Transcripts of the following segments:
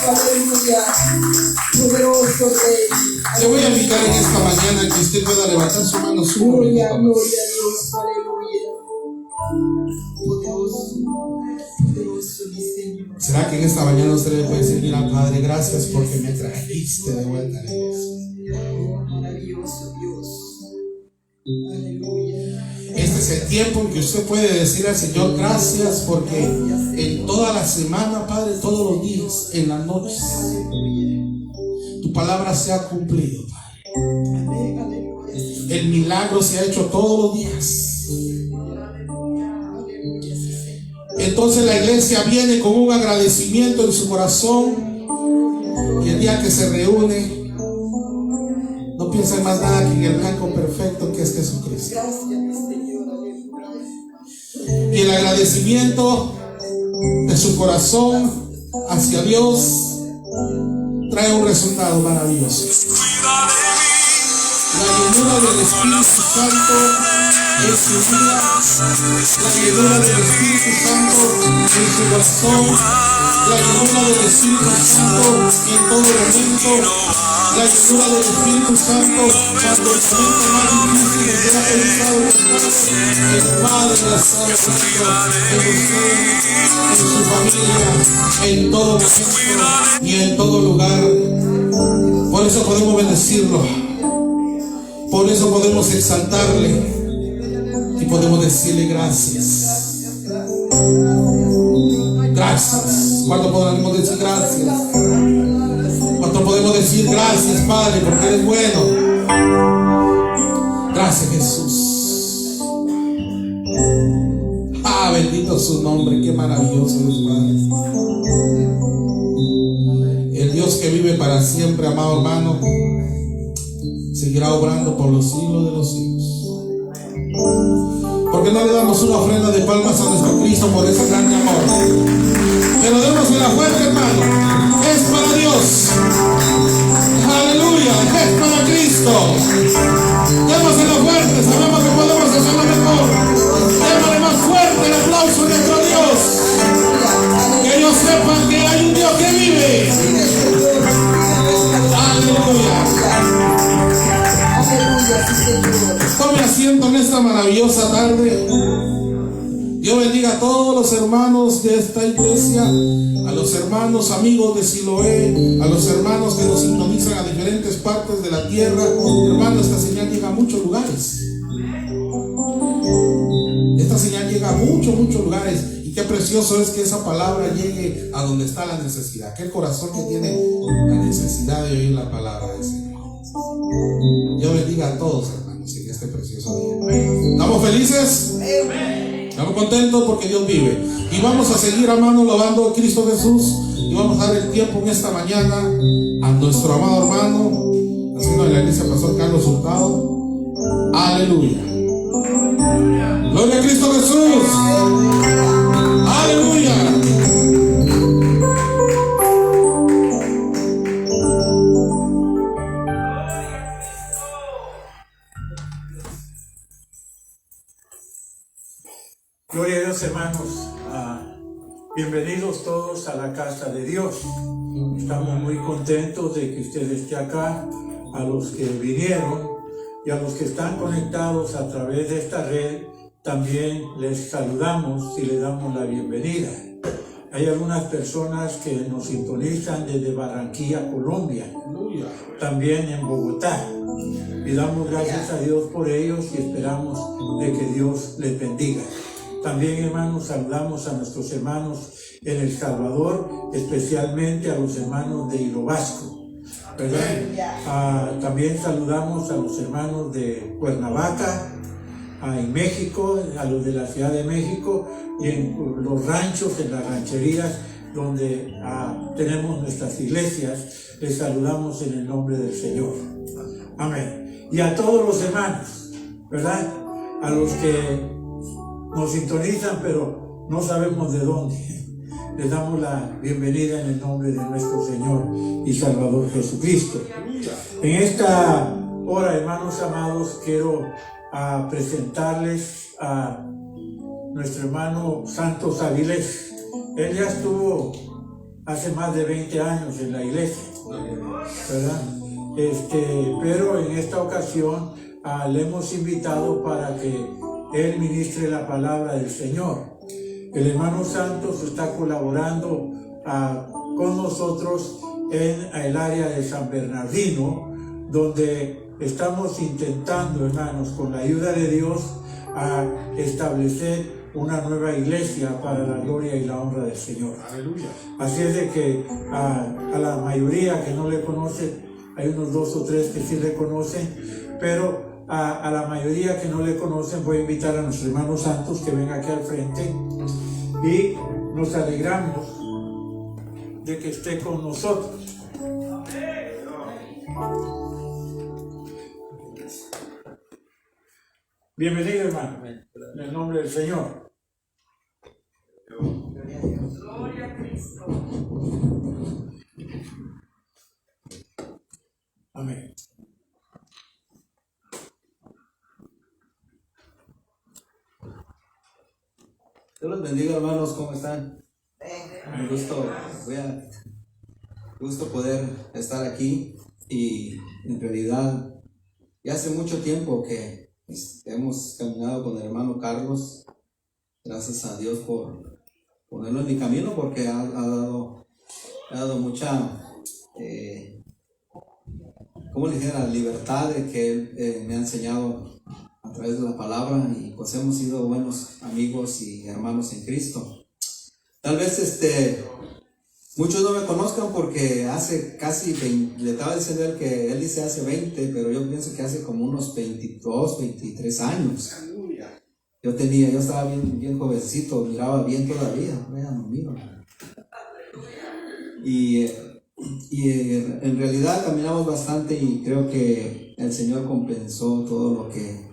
Aleluya. Poderoso Rey. Le voy a invitar en esta mañana que usted pueda levantar su mano su Gloria, momentito gloria más. a Dios. Aleluya. Poderoso. Poderoso mi Señor. ¿Será que en esta mañana usted le puede decir, mira Padre, gracias porque me trajiste de vuelta a la iglesia? Maravilloso Dios. Aleluya. Este es el tiempo en que usted puede decir al Señor gracias porque en toda la semana, Padre, todos los días, en las noches, tu palabra se ha cumplido, Padre. El milagro se ha hecho todos los días. Entonces la iglesia viene con un agradecimiento en su corazón y el día que se reúne no piensa en más nada que en el blanco perfecto que es Jesucristo. Gracias, mi Señor. Aleluya. Y el agradecimiento de su corazón hacia Dios trae un resultado maravilloso. La llenura del Espíritu Santo en su vida, la llenura del Espíritu Santo en su corazón, la llenura del Espíritu Santo en todo momento, la llenura del Espíritu Santo cuando el momento más difícil que ha pensado el Padre la está obrando en usted, en su familia, en todo momento y en todo lugar. Por eso podemos bendecirlo, por eso podemos exaltarle y podemos decirle gracias. Gracias. ¿Cuánto podemos decir gracias? ¿Cuánto podemos decir gracias, Padre, porque eres bueno? Gracias, Jesús. Ah, bendito su nombre, qué maravilloso es, Padre. El Dios que vive para siempre, amado hermano, seguirá obrando por los siglos de los siglos. Porque no le damos una ofrenda de palmas a nuestro Cristo por ese gran amor? Pero démosle la fuerte, hermano. Es para Dios. Aleluya. Es para Cristo. Démosle la fuerte. Sabemos que podemos hacerlo mejor. Démosle más fuerte el aplauso a nuestro Dios. Que ellos sepan que hay un Dios que vive. Aleluya. Tome asiento en esta maravillosa tarde. Dios bendiga a todos los hermanos de esta iglesia, a los hermanos amigos de Siloé, a los hermanos que nos sintonizan a diferentes partes de la tierra. Hermano, esta señal llega a muchos lugares. Esta señal llega a muchos lugares. Y qué precioso es que esa palabra llegue a donde está la necesidad. Aquel corazón que tiene la necesidad de oír la palabra del Señor. Dios bendiga a todos, hermanos, en este precioso día. ¿Estamos felices? Estamos contentos porque Dios vive. Y vamos a seguir, hermanos, alabando a Cristo Jesús. Y vamos a dar el tiempo en esta mañana a nuestro amado hermano, haciendo de la iglesia Pastor Carlos Hurtado. Aleluya. Gloria a Cristo Jesús. Aleluya. Gloria a Dios, hermanos. Bienvenidos todos a la casa de Dios. Estamos muy contentos de que usted esté acá, a los que vinieron y a los que están conectados a través de esta red. También les saludamos y les damos la bienvenida. Hay algunas personas que nos sintonizan desde Barranquilla, Colombia, también en Bogotá. Y damos gracias a Dios por ellos y esperamos de que Dios les bendiga. También, hermanos, saludamos a nuestros hermanos en El Salvador, especialmente a los hermanos de Hilo Vasco, ¿verdad? También saludamos a los hermanos de Cuernavaca, en México, a los de la Ciudad de México y en los ranchos, en las rancherías donde tenemos nuestras iglesias. Les saludamos en el nombre del Señor. Amén. Y a todos los hermanos, ¿verdad? A los que nos sintonizan, pero no sabemos de dónde. Les damos la bienvenida en el nombre de nuestro Señor y Salvador Jesucristo. En esta hora, hermanos amados, quiero presentarles a nuestro hermano Santos Avilés. Él ya estuvo hace más de 20 años en la iglesia, ¿verdad? Pero en esta ocasión le hemos invitado para que él ministre la palabra del Señor. El hermano Santos está colaborando con nosotros en el área de San Bernardino, donde estamos intentando, hermanos, con la ayuda de Dios, a establecer una nueva iglesia para la gloria y la honra del Señor. Aleluya. Así es de que a la mayoría que no le conoce, hay unos 2 o 3 que sí le conocen, pero a la mayoría que no le conocen voy a invitar a nuestro hermano Santos que venga aquí al frente, y nos alegramos de que esté con nosotros. Bienvenido, hermano, en el nombre del Señor. Gloria a Cristo. Amén. Dios los bendiga, hermanos, ¿cómo están? Un gusto poder estar aquí, y en realidad ya hace mucho tiempo que hemos caminado con el hermano Carlos. Gracias a Dios por ponerlo en mi camino, porque ha dado mucha, ¿cómo le dijera?, libertad de que él me ha enseñado a través de la palabra, y pues hemos sido buenos amigos y hermanos en Cristo. Tal vez muchos no me conozcan porque hace casi 20, le estaba diciendo él que él dice hace 20, pero yo pienso que hace como unos 22, 23 años. Yo estaba bien jovencito, miraba bien todavía, no miro. Y en realidad caminamos bastante, y creo que el Señor compensó todo lo que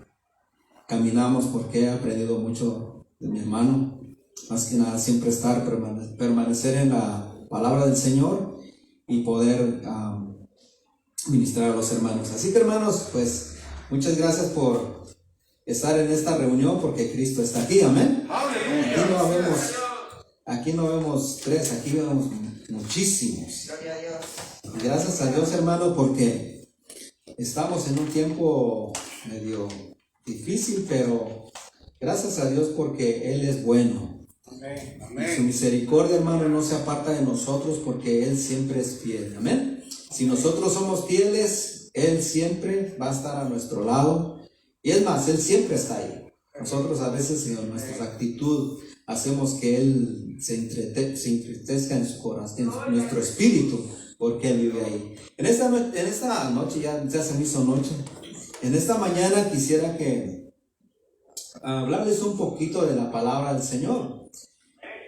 caminamos, porque he aprendido mucho de mi hermano. Más que nada siempre permanecer en la palabra del Señor y poder ministrar a los hermanos. Así que, hermanos, pues muchas gracias por estar en esta reunión, porque Cristo está aquí, amén. Aquí no vemos 3, aquí vemos muchísimos. Y gracias a Dios, hermano, porque estamos en un tiempo medio difícil, pero gracias a Dios porque Él es bueno. Amén. Y su misericordia, hermano, no se aparta de nosotros, porque Él siempre es fiel. Amén. Si nosotros somos fieles, Él siempre va a estar a nuestro lado. Y es más, Él siempre está ahí. Nosotros a veces en nuestra actitud hacemos que Él se entristezca en su corazón, en nuestro espíritu, porque Él vive ahí. En esta noche, ya se me hizo noche. En esta mañana quisiera hablarles un poquito de la palabra del Señor.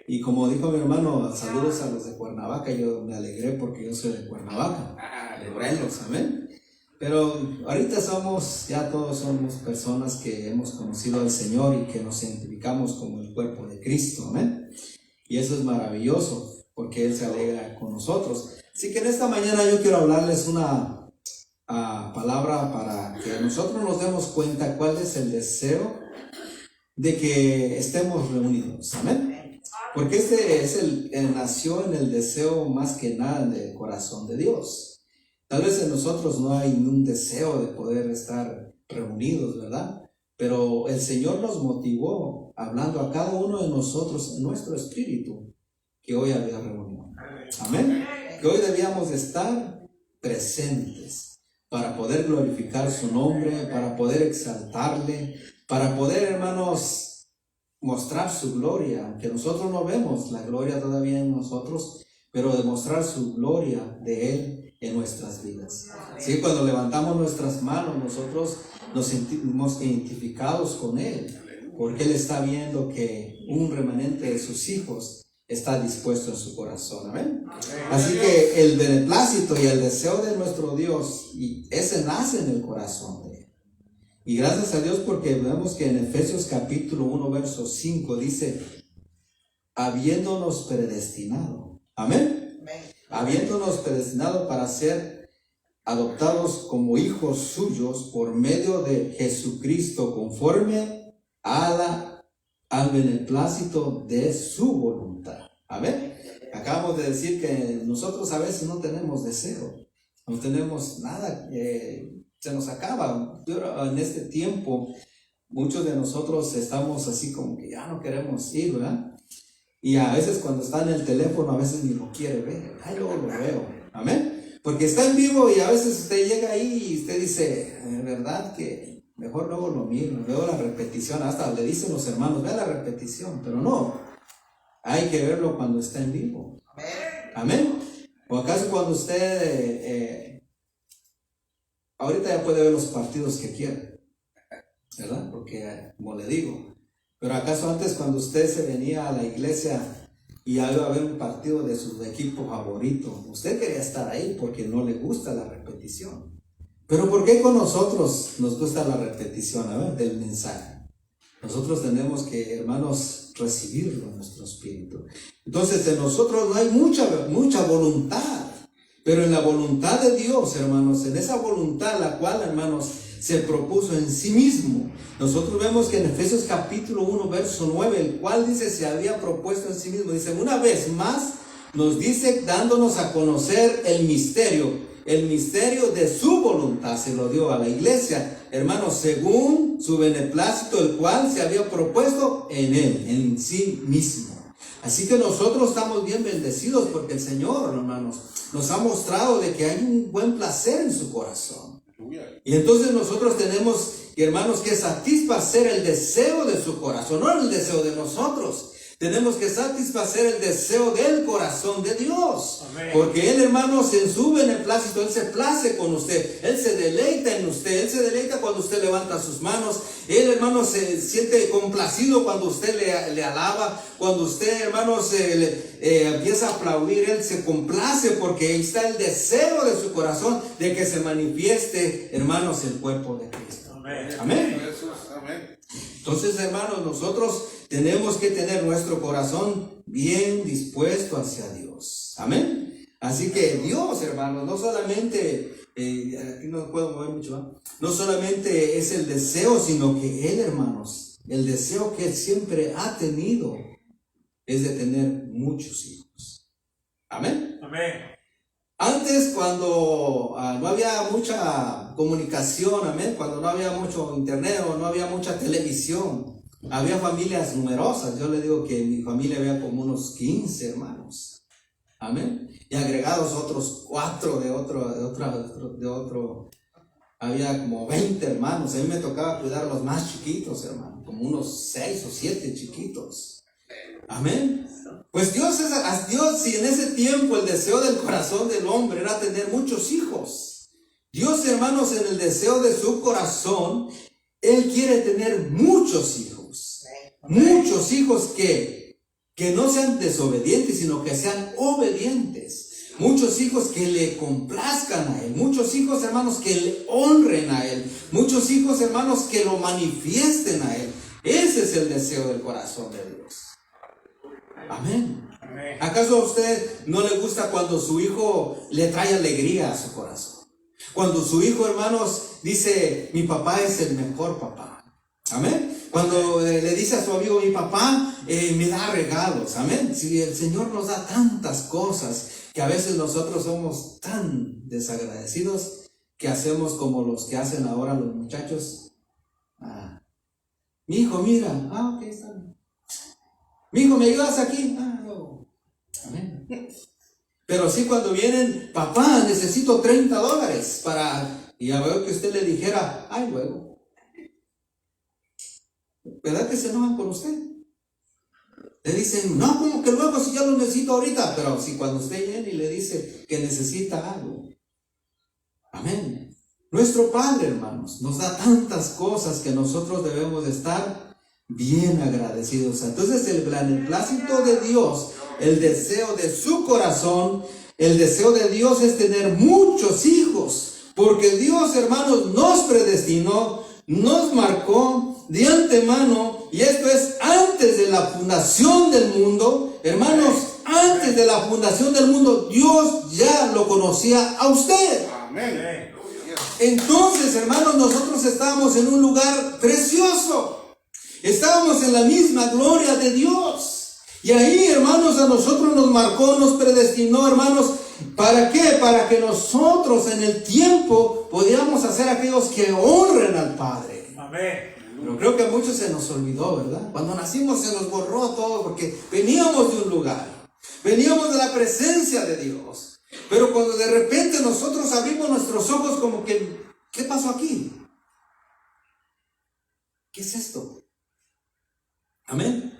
Y como dijo mi hermano, saludos a los de Cuernavaca. Yo me alegré porque yo soy de Cuernavaca, de Morelos, amén. Pero ahorita todos somos personas que hemos conocido al Señor y que nos identificamos como el cuerpo de Cristo, amén. Y eso es maravilloso, porque Él se alegra con nosotros. Así que en esta mañana yo quiero hablarles una palabra para que nosotros nos demos cuenta cuál es el deseo de que estemos reunidos, amén. Porque nació en el deseo más que nada del corazón de Dios. Tal vez en nosotros no hay un deseo de poder estar reunidos, ¿verdad? Pero el Señor nos motivó, hablando a cada uno de nosotros en nuestro espíritu, que hoy había reunión. Amén. Que hoy debíamos estar presentes para poder glorificar su nombre, para poder exaltarle, para poder, hermanos, mostrar su gloria, aunque nosotros no vemos la gloria todavía en nosotros, pero demostrar su gloria de Él en nuestras vidas. Sí, cuando levantamos nuestras manos, nosotros nos sentimos identificados con Él, porque Él está viendo que un remanente de sus hijos está dispuesto en su corazón, amén. Así que el beneplácito y el deseo de nuestro Dios, y ese nace en el corazón de Él. Y gracias a Dios, porque vemos que en Efesios capítulo 1 verso 5 dice, habiéndonos predestinado, amén. Habiéndonos predestinado para ser adoptados como hijos suyos por medio de Jesucristo, conforme al beneplácito de su voluntad. Amén. Acabamos de decir que nosotros a veces no tenemos deseo, no tenemos nada, se nos acaba. En este tiempo, muchos de nosotros estamos así como que ya no queremos ir, ¿verdad? Y a veces cuando está en el teléfono, a veces ni lo quiere ver. Ay, luego lo veo. Amén. Porque está en vivo y a veces usted llega ahí y usted dice, ¿verdad que mejor luego lo miro, veo la repetición? Hasta le dicen los hermanos, vea la repetición, pero no. Hay que verlo cuando está en vivo. Amén. ¿O acaso cuando usted ahorita ya puede ver los partidos que quiera, ¿verdad? Porque como le digo, pero acaso antes cuando usted se venía a la iglesia y iba a ver un partido de su equipo favorito, usted quería estar ahí porque no le gusta la repetición. Pero ¿por qué con nosotros nos gusta la repetición, a ver, del mensaje? Nosotros tenemos que, hermanos, recibirlo en nuestro espíritu. Entonces, en nosotros no hay mucha voluntad, pero en la voluntad de Dios, hermanos, en esa voluntad la cual, hermanos, se propuso en sí mismo. Nosotros vemos que en Efesios capítulo 1, verso 9, el cual dice, se había propuesto en sí mismo. Dice, una vez más, nos dice, dándonos a conocer el misterio de su voluntad, se lo dio a la iglesia, hermanos, según su beneplácito, el cual se había propuesto en él, en sí mismo. Así que nosotros estamos bien bendecidos porque el Señor, hermanos, nos ha mostrado de que hay un buen placer en su corazón. Y entonces nosotros tenemos, hermanos, que satisfacer el deseo de su corazón, no el deseo de nosotros. Tenemos que satisfacer el deseo del corazón de Dios. Amén. Porque Él, hermanos, en su beneplácito, Él se place con usted. Él se deleita en usted. Él se deleita cuando usted levanta sus manos. Él, hermanos, se siente complacido cuando usted le alaba. Cuando usted, hermanos, empieza a aplaudir, Él se complace porque ahí está el deseo de su corazón de que se manifieste, hermanos, el cuerpo de Cristo. Amén. Amén. Amén. Entonces, hermanos, nosotros tenemos que tener nuestro corazón bien dispuesto hacia Dios. Amén. Así que Dios, hermanos, no solamente, aquí no puedo mover mucho, ¿eh? No solamente es el deseo, sino que Él, hermanos, el deseo que Él siempre ha tenido es de tener muchos hijos. Amén. Amén. Antes, cuando no había mucha comunicación, amén, cuando no había mucho internet o no había mucha televisión, había familias numerosas. Yo le digo que en mi familia había como unos 15 hermanos, amén, y agregados otros 4 de otro, había como 20 hermanos. A mí me tocaba cuidar a los más chiquitos, hermano, como unos 6 o 7 chiquitos, amén. Pues Dios, si en ese tiempo el deseo del corazón del hombre era tener muchos hijos, Dios, hermanos, en el deseo de su corazón, Él quiere tener muchos hijos. Muchos hijos que no sean desobedientes, sino que sean obedientes. Muchos hijos que le complazcan a Él. Muchos hijos, hermanos, que le honren a Él. Muchos hijos, hermanos, que lo manifiesten a Él. Ese es el deseo del corazón de Dios. Amén. ¿Acaso a usted no le gusta cuando su hijo le trae alegría a su corazón? Cuando su hijo, hermanos, dice, mi papá es el mejor papá. Amén. Cuando le dice a su amigo, mi papá me da regalos. Amén. Si el Señor nos da tantas cosas que a veces nosotros somos tan desagradecidos que hacemos como los que hacen ahora los muchachos. Mi hijo, mira. Ok, está bien. Mi hijo, ¿me ayudas aquí? No. Amén. Pero sí, cuando vienen, papá, necesito $30 para... Y a ver que usted le dijera, ay, luego. ¿Verdad que se enojan con usted? Le dicen, no, como que luego si ya lo necesito ahorita. Pero si cuando usted viene y le dice que necesita algo. Amén. Nuestro Padre, hermanos, nos da tantas cosas que nosotros debemos de estar bien agradecidos. Entonces el beneplácito de Dios, el deseo de su corazón, el deseo de Dios es tener muchos hijos, porque Dios, hermanos, nos predestinó, nos marcó de antemano, y esto es antes de la fundación del mundo. Hermanos, antes de la fundación del mundo, Dios ya lo conocía a usted. Amén. Entonces, hermanos, nosotros estábamos en un lugar precioso. Estábamos en la misma gloria de Dios. Y ahí, hermanos, a nosotros nos marcó, nos predestinó, hermanos. ¿Para qué? Para que nosotros en el tiempo podíamos hacer aquellos que honren al Padre. Amén. Pero creo que a muchos se nos olvidó, ¿verdad? Cuando nacimos se nos borró todo porque veníamos de un lugar. Veníamos de la presencia de Dios. Pero cuando de repente nosotros abrimos nuestros ojos como que, ¿qué pasó aquí? ¿Qué es esto? Amén.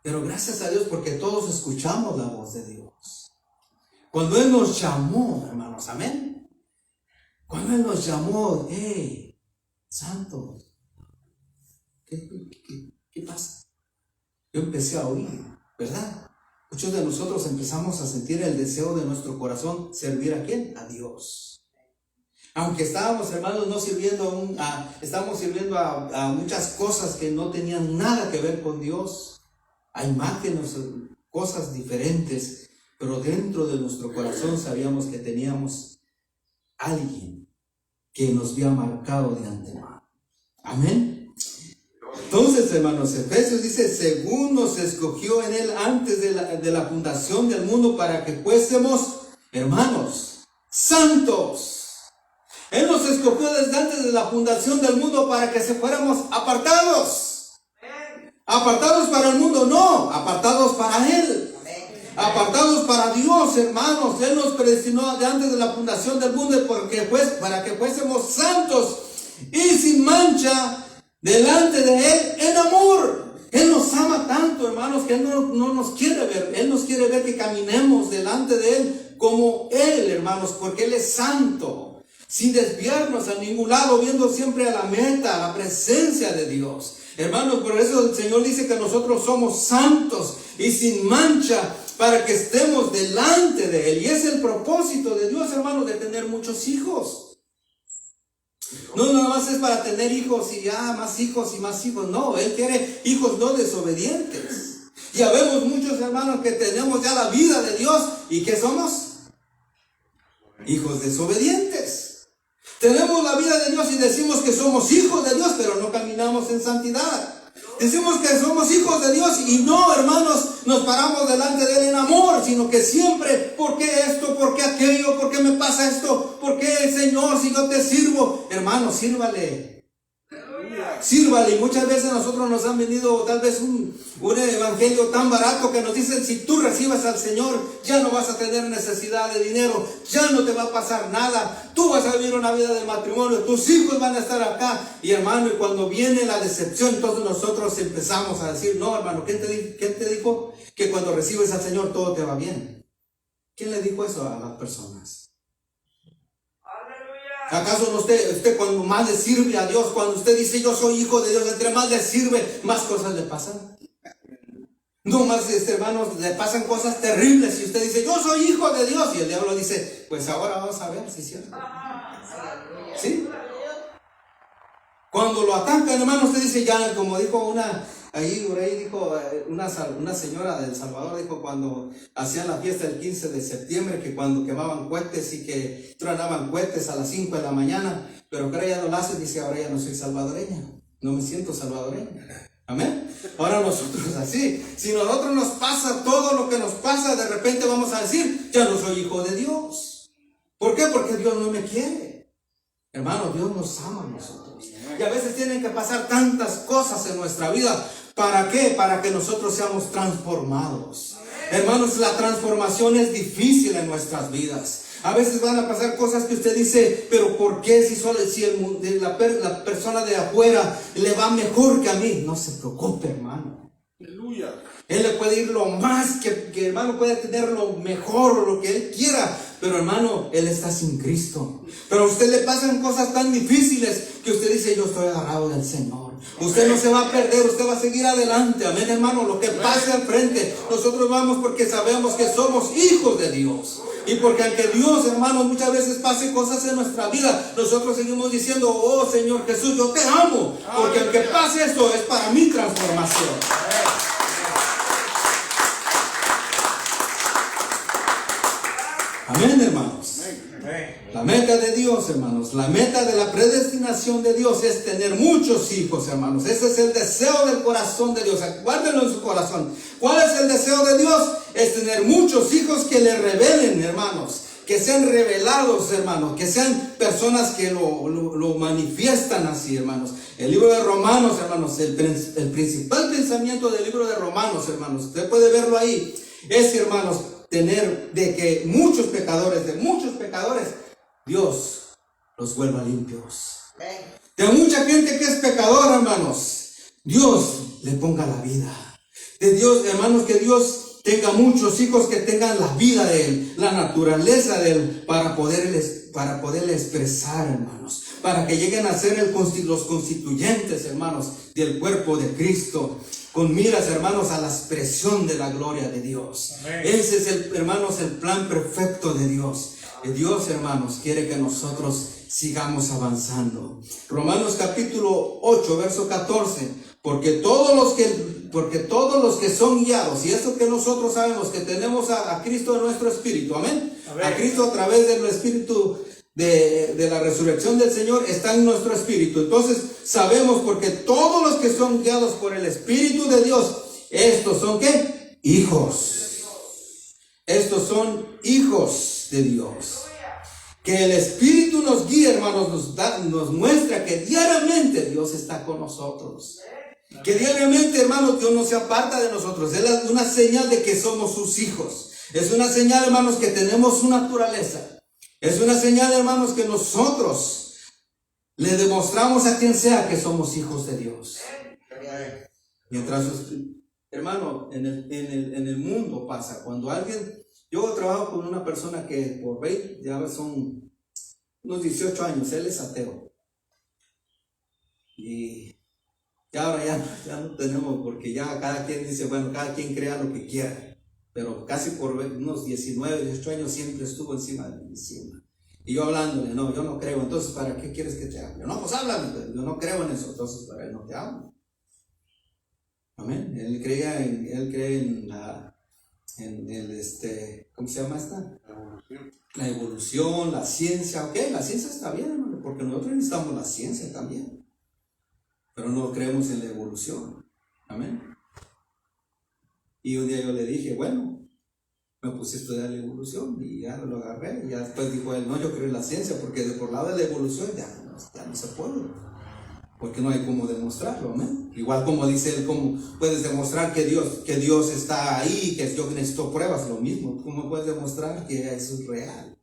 Pero gracias a Dios porque todos escuchamos la voz de Dios. Cuando Él nos llamó, hermanos, amén. Cuando Él nos llamó, hey, santos, ¿qué pasa? Yo empecé a oír, ¿verdad? Muchos de nosotros empezamos a sentir el deseo de nuestro corazón servir a ¿quién? A Dios. Aunque estábamos, hermanos, no sirviendo estamos sirviendo a muchas cosas que no tenían nada que ver con Dios. A imágenes, cosas diferentes, pero dentro de nuestro corazón sabíamos que teníamos alguien que nos había marcado de antemano. Amén. Entonces, hermanos, Efesios dice, según nos escogió en Él antes de la fundación del mundo para que fuésemos, hermanos, santos. Él nos escogió desde antes de la fundación del mundo para que se fuéramos apartados. Apartados para el mundo, no, apartados para Él. Apartados para Dios, hermanos. Él nos predestinó de antes de la fundación del mundo para que fuésemos santos y sin mancha delante de Él en amor. Él nos ama tanto, hermanos, que Él no nos quiere ver. Él nos quiere ver que caminemos delante de Él como Él, hermanos, porque Él es santo. Sin desviarnos a ningún lado, viendo siempre a la meta, a la presencia de Dios. Hermanos, por eso el Señor dice que nosotros somos santos y sin mancha para que estemos delante de Él. Y es el propósito de Dios, hermanos, de tener muchos hijos. No nada más es para tener hijos y ya más hijos y más hijos. No, Él quiere hijos no desobedientes. Ya vemos muchos, hermanos, que tenemos ya la vida de Dios. ¿Y qué somos? Hijos desobedientes. Tenemos la vida de Dios y decimos que somos hijos de Dios, pero no caminamos en santidad. Decimos que somos hijos de Dios y no, hermanos, nos paramos delante de Él en amor, sino que siempre, ¿por qué esto? ¿Por qué aquello? ¿Por qué me pasa esto? ¿Por qué, Señor, si yo te sirvo? Hermano, sírvale. Sírvale. Y muchas veces nosotros nos han venido tal vez un evangelio tan barato que nos dicen, si tú recibes al Señor, ya no vas a tener necesidad de dinero, ya no te va a pasar nada, tú vas a vivir una vida de matrimonio, tus hijos van a estar acá. Y hermano, y cuando viene la decepción, entonces nosotros empezamos a decir, no, hermano, ¿quién te dijo que cuando recibes al Señor todo te va bien? ¿Quién le dijo eso a las personas? ¿Acaso no usted cuando más le sirve a Dios, cuando usted dice yo soy hijo de Dios, entre más le sirve, más cosas le pasan? No más, hermanos, le pasan cosas terribles. Y usted dice yo soy hijo de Dios, y el diablo dice, pues ahora vamos a ver si es cierto. ¿Sí? Cuando lo atacan, hermano, usted dice ya, como dijo una señora de El Salvador, dijo cuando hacían la fiesta el 15 de septiembre, que cuando quemaban cohetes y que tronaban cohetes a las 5 de la mañana, pero que ahora ya no lo hacen, dice, ahora ya no soy salvadoreña, no me siento salvadoreña. Amén. Ahora nosotros así, si a nosotros nos pasa todo lo que nos pasa, de repente vamos a decir, ya no soy hijo de Dios. ¿Por qué? Porque Dios no me quiere. Hermano, Dios nos ama a nosotros. Y a veces tienen que pasar tantas cosas en nuestra vida. ¿Para qué? Para que nosotros seamos transformados. Hermanos, la transformación es difícil en nuestras vidas. A veces van a pasar cosas que usted dice, pero ¿por qué si la persona de afuera le va mejor que a mí? No se preocupe, hermano. Aleluya. Él le puede ir lo más que hermano puede tener lo mejor o lo que él quiera, pero hermano, él está sin Cristo. Pero a usted le pasan cosas tan difíciles que usted dice, yo estoy agarrado del Señor. Usted no se va a perder, usted va a seguir adelante. Amén, hermano, lo que pase al frente, nosotros vamos porque sabemos que somos hijos de Dios. Y porque aunque Dios, hermano, muchas veces pase cosas en nuestra vida, nosotros seguimos diciendo, oh Señor Jesús, yo te amo. Porque aunque pase esto, es para mi transformación. Amén, hermanos. La meta de Dios, hermanos, la meta de la predestinación de Dios es tener muchos hijos, hermanos. Ese es el deseo del corazón de Dios. Guárdenlo en su corazón. ¿Cuál es el deseo de Dios? Es tener muchos hijos que le revelen, hermanos. Que sean revelados, hermanos. Que sean personas que lo manifiestan así, hermanos. El libro de Romanos, hermanos, el principal pensamiento del libro de Romanos, hermanos, usted puede verlo ahí. Es, hermanos, tener de que de muchos pecadores, Dios los vuelva limpios. De mucha gente que es pecadora, hermanos, Dios le ponga la vida. De Dios, hermanos, que Dios tenga muchos hijos que tengan la vida de Él, la naturaleza de Él, para poderle expresar, hermanos, para que lleguen a ser los constituyentes, hermanos, del cuerpo de Cristo, con miras, hermanos, a la expresión de la gloria de Dios. Amén. Ese es, hermanos, el plan perfecto de Dios. Que Dios, hermanos, quiere que nosotros sigamos avanzando. Romanos capítulo 8, verso 14. Porque todos los que son guiados, y eso que nosotros sabemos que tenemos a Cristo en nuestro espíritu, amén. A Cristo a través del espíritu de la resurrección del Señor está en nuestro espíritu. Entonces sabemos, porque todos los que son guiados por el Espíritu de Dios, estos son ¿qué? Hijos. Estos son hijos de Dios. Que el Espíritu nos guíe, hermanos, nos muestra que diariamente Dios está con nosotros. Que diariamente, hermanos, Dios no se aparta de nosotros. Es una señal de que somos sus hijos. Es una señal, hermanos, que tenemos su naturaleza. Es una señal, hermanos, que nosotros le demostramos a quien sea que somos hijos de Dios. Mientras, hermano, en el mundo pasa, cuando yo trabajo con una persona que por 20, ya son unos 18 años, él es ateo. Y ahora ya no tenemos, porque ya cada quien dice, bueno, cada quien crea lo que quiera. Pero casi por unos 19, 18 años siempre estuvo encima de mí. Y yo hablándole, no, yo no creo. Entonces, ¿para qué quieres que te hable? No, pues háblame, yo no creo en eso. Entonces, para él no te hablo. Amén. Él cree en ¿cómo se llama esta? La evolución, la ciencia. Ok, la ciencia está bien, hermano, porque nosotros necesitamos la ciencia también. Pero no creemos en la evolución. Amén. Y un día yo le dije, bueno, me puse a estudiar la evolución y ya lo agarré. Y ya después dijo él, no, yo creo en la ciencia, porque por lado de la evolución ya no se puede. Porque no hay cómo demostrarlo, amén. Igual como dice él, ¿cómo puedes demostrar que Dios está ahí, que yo necesito pruebas? Lo mismo, ¿cómo puedes demostrar que eso es real?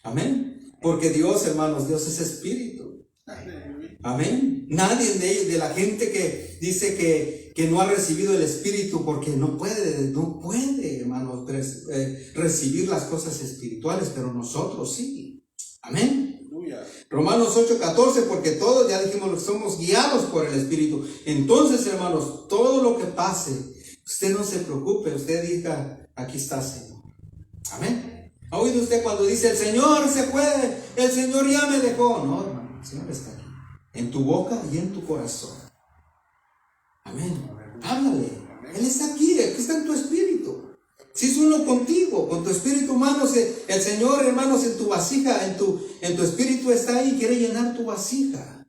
Amén. Porque Dios, hermanos, Dios es espíritu. Amén. Nadie de la gente que dice que no ha recibido el Espíritu, porque no puede, hermanos, recibir las cosas espirituales, pero nosotros sí. Amén. Romanos 8:14, porque todos, ya dijimos, que somos guiados por el Espíritu. Entonces, hermanos, todo lo que pase, usted no se preocupe, usted diga, aquí está, Señor. Amén. ¿Ha oído usted cuando dice, el Señor se fue, el Señor ya me dejó? No, hermano, el Señor está aquí, en tu boca y en tu corazón. Amén. Háblale. Él está aquí está en tu espíritu. Si es uno contigo, con tu espíritu humano, el Señor, hermanos, en tu vasija, en tu espíritu está ahí, quiere llenar tu vasija.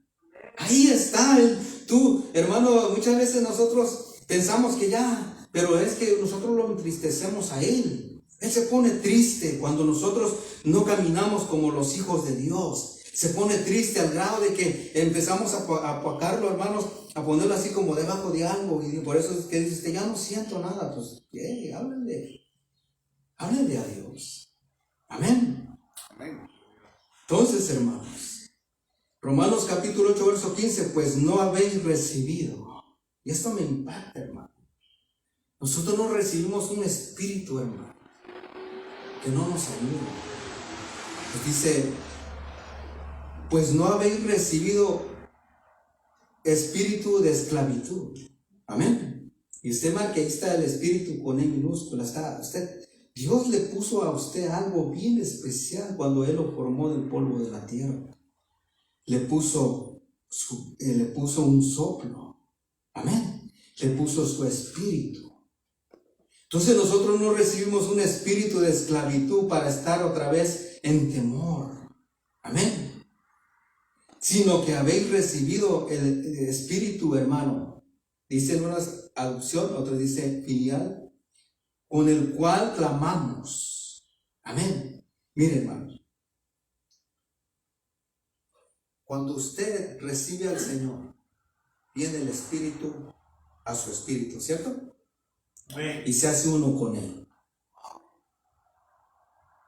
Ahí está. Tú, hermano, muchas veces nosotros pensamos que ya, pero es que nosotros lo entristecemos a Él. Él se pone triste cuando nosotros no caminamos como los hijos de Dios. Se pone triste al grado de que empezamos a apacarlo, hermanos, a ponerlo así como debajo de algo. Y por eso es que dice, ya no siento nada. Pues, háblenle a Dios. Amén. Entonces, hermanos, Romanos capítulo 8, verso 15, pues no habéis recibido. Y esto me impacta, hermano. Nosotros no recibimos un espíritu, hermano, que no nos ayude. Pues dice, pues no habéis recibido espíritu de esclavitud. Amén. Y usted marque, ahí está el espíritu con E minúscula. Dios le puso a usted algo bien especial cuando Él lo formó del polvo de la tierra. Le puso un soplo. Amén. Le puso su espíritu. Entonces nosotros no recibimos un espíritu de esclavitud para estar otra vez en temor. Amén. Sino que habéis recibido el espíritu, hermano. Dice en una adopción, otra dice filial, con el cual clamamos. Amén. Mire, hermano. Cuando usted recibe al Señor, viene el espíritu a su espíritu, ¿cierto? Amén. Y se hace uno con él.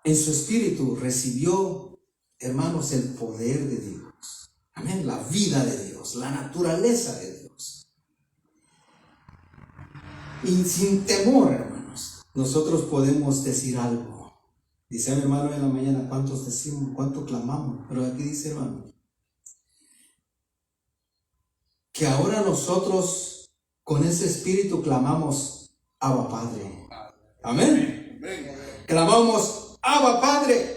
En su espíritu recibió, hermanos, el poder de Dios. Amén. La vida de Dios, la naturaleza de Dios. Y sin temor, hermanos, nosotros podemos decir algo. Dice mi hermano en la mañana, ¿cuántos decimos? ¿Cuánto clamamos? Pero aquí dice, hermano, que ahora nosotros con ese espíritu clamamos, Abba Padre. Amén. Clamamos, Abba Padre.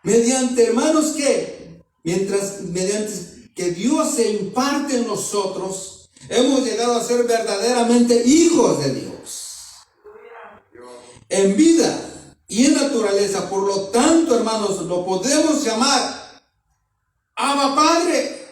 Mediante, hermanos, que mediante que Dios se imparte en nosotros, hemos llegado a ser verdaderamente hijos de Dios. En vida y en naturaleza. Por lo tanto, hermanos, lo podemos llamar Abba Padre.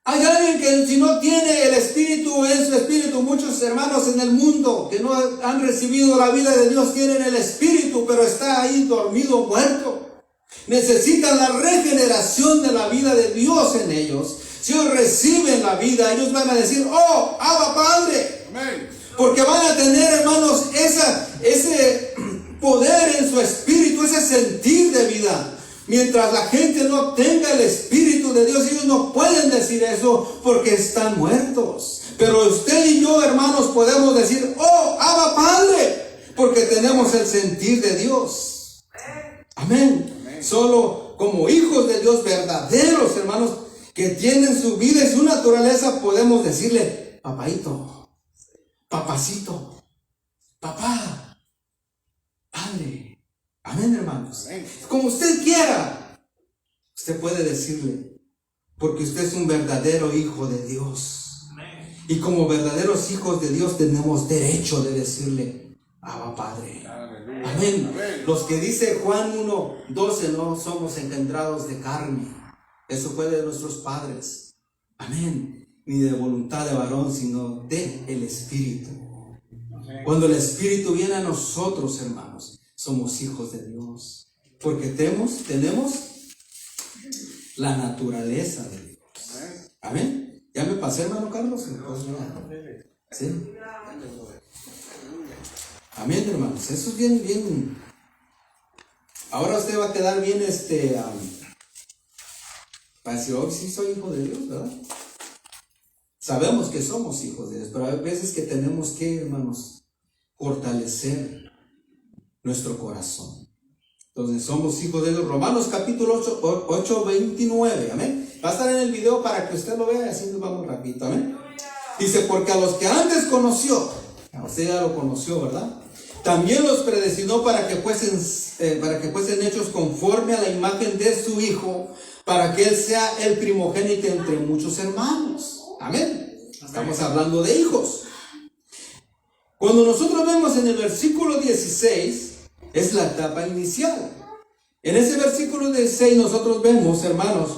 Hay alguien que si no tiene el Espíritu en su espíritu, muchos hermanos en el mundo que no han recibido la vida de Dios tienen el Espíritu, pero está ahí dormido, muerto. Necesitan la regeneración de la vida de Dios en ellos. Si ellos reciben la vida, ellos van a decir, oh, Abba Padre. Amén. Porque van a tener, hermanos, ese poder en su espíritu, ese sentir de vida. Mientras la gente no tenga el Espíritu de Dios, ellos no pueden decir eso porque están muertos. Pero usted y yo, hermanos, podemos decir, oh, Abba Padre, porque tenemos el sentir de Dios. Amén. Amén. Solo como hijos de Dios verdaderos, hermanos, que tienen su vida y su naturaleza, podemos decirle, papaito, papacito, papá, padre. Amén, hermanos. Amén. Como usted quiera, usted puede decirle, porque usted es un verdadero hijo de Dios. Amén. Y como verdaderos hijos de Dios tenemos derecho de decirle, Abba Padre. Amén. Amén. Los que dice Juan 1:12, no somos engendrados de carne. Eso fue de nuestros padres. Amén. Ni de voluntad de varón, sino de el Espíritu. Amén. Cuando el Espíritu viene a nosotros, hermanos, somos hijos de Dios, porque tenemos la naturaleza de Dios. Amén. ¿Ya me pasé, hermano Carlos? ¿Sí? Amén, hermanos. Eso es bien. Ahora usted va a quedar bien, para decir, oh, sí soy hijo de Dios, ¿verdad? Sabemos que somos hijos de Dios, pero hay veces que tenemos que, hermanos, fortalecer nuestro corazón. Entonces somos hijos de Dios. Romanos capítulo 8:29. Amén. Va a estar en el video para que usted lo vea, así nos vamos rapidito. Amén. Dice, porque a los que antes conoció, usted ya lo conoció, ¿verdad? También los predestinó para que fuesen hechos conforme a la imagen de su Hijo, para que Él sea el primogénito entre muchos hermanos. Amén. Estamos hablando de hijos. Cuando nosotros vemos en el versículo 16, es la etapa inicial. En ese versículo 16 nosotros vemos, hermanos,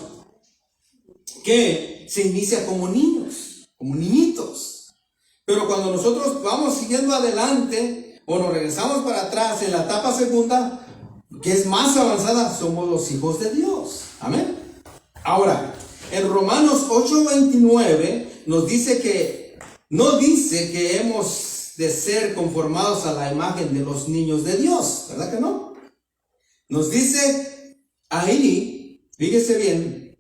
que se inicia como niños, como niñitos. Pero cuando nosotros vamos siguiendo adelante o nos regresamos para atrás en la etapa segunda, que es más avanzada, somos los hijos de Dios. Amén. Ahora, en Romanos 8:29 nos dice que, no dice que hemos de ser conformados a la imagen de los niños de Dios, ¿verdad que no? Nos dice ahí, fíjese bien,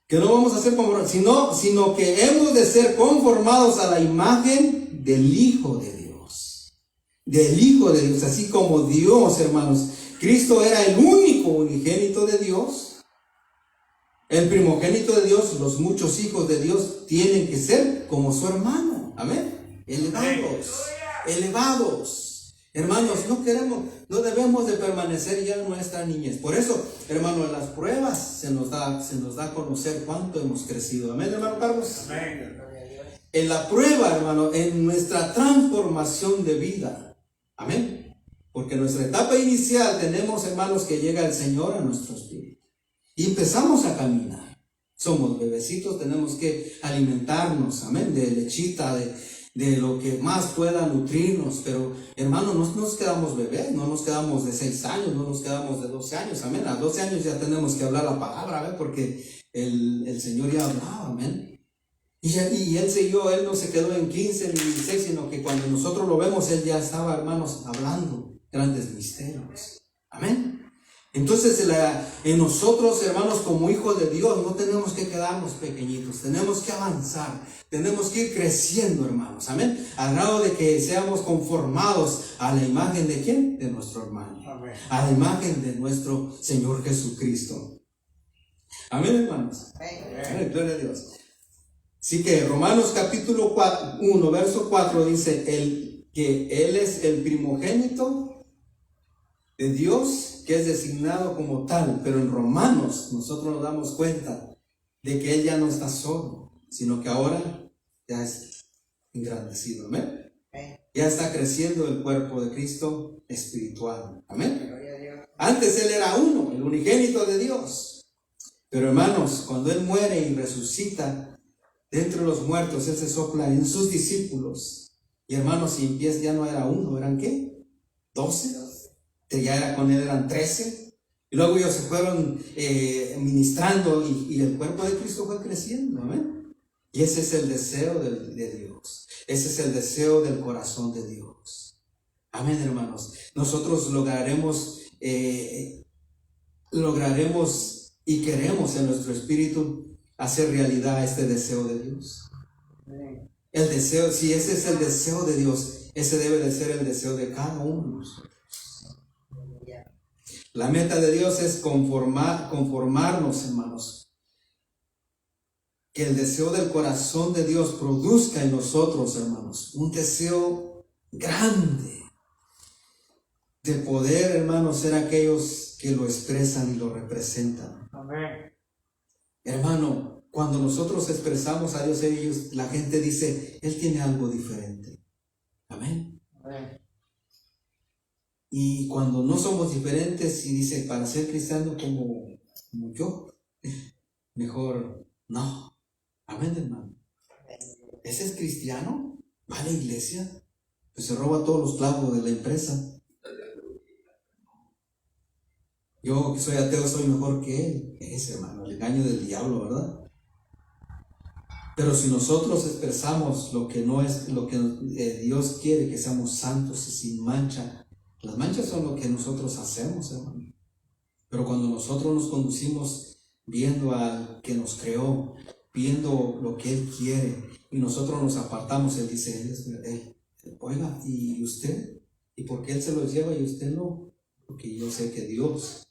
que no vamos a ser conformados, sino que hemos de ser conformados a la imagen del Hijo de Dios. Del Hijo de Dios, así como Dios, hermanos. Cristo era el único unigénito de Dios, el primogénito de Dios. Los muchos hijos de Dios tienen que ser como su hermano. Amén. Elevados. Hermanos, no debemos de permanecer ya en nuestra niñez. Por eso, hermanos, en las pruebas se nos da a conocer cuánto hemos crecido. Amén, hermano Carlos. Amén. en la prueba, hermano, en nuestra transformación de vida. Amén. Porque en nuestra etapa inicial tenemos, hermanos, que llega el Señor a nuestro espíritu. Y empezamos a caminar. Somos bebecitos, tenemos que alimentarnos, amén, de lechita, de lo que más pueda nutrirnos. Pero, hermano, no nos quedamos bebés, no nos quedamos de 6 años, no nos quedamos de 12 años, amén. A 12 años ya tenemos que hablar la palabra, ¿verdad? Porque el Señor ya hablaba, amén. Y Él siguió, Él no se quedó en 15 ni 16, sino que cuando nosotros lo vemos, Él ya estaba, hermanos, hablando grandes misterios. Amén. Entonces, en nosotros, hermanos, como hijos de Dios, no tenemos que quedarnos pequeñitos, tenemos que avanzar, tenemos que ir creciendo, hermanos. Amén. Al grado de que seamos conformados a la imagen de ¿quién? De nuestro hermano. Amén. A la imagen de nuestro Señor Jesucristo. Amén, hermanos. Amén. Gloria a Dios. Así que Romanos capítulo 1, verso 4 dice que Él es el primogénito de Dios, que es designado como tal. Pero en Romanos nosotros nos damos cuenta de que Él ya no está solo, sino que ahora ya es engrandecido. Amén. Ya está creciendo el cuerpo de Cristo espiritual. Amén. Antes Él era uno, el unigénito de Dios. Pero hermanos, cuando Él muere y resucita de entre los muertos, Él se sopla en sus discípulos. Y hermanos, y empieza, ya no era uno, ¿eran qué? 12. Ya era con Él, eran 13. Y luego ellos se fueron ministrando y el cuerpo de Cristo fue creciendo. Amén. Y ese es el deseo de Dios. Ese es el deseo del corazón de Dios. Amén, hermanos. Nosotros lograremos y queremos en nuestro espíritu hacer realidad este deseo de Dios. El deseo, si ese es el deseo de Dios, ese debe de ser el deseo de cada uno de nosotros. La meta de Dios es conformarnos, hermanos. Que el deseo del corazón de Dios produzca en nosotros, hermanos, un deseo grande de poder, hermanos, ser aquellos que lo expresan y lo representan. Amén. Hermano, cuando nosotros expresamos a Dios, la gente dice, Él tiene algo diferente. Amén. Amén. Y cuando no somos diferentes y dice, para ser cristiano como yo, mejor no. Amén, hermano. ¿Ese es cristiano? ¿Va a la iglesia? Pues se roba todos los clavos de la empresa. Yo que soy ateo soy mejor que él. Es, hermano, el engaño del diablo, ¿verdad? Pero si nosotros expresamos lo que no es, lo que Dios quiere, que seamos santos y sin mancha, las manchas son lo que nosotros hacemos, hermano. Pero cuando nosotros nos conducimos viendo al que nos creó, viendo lo que Él quiere, y nosotros nos apartamos, Él dice, oiga, ¿y usted? ¿Y por qué Él se los lleva y usted no? Porque yo sé que Dios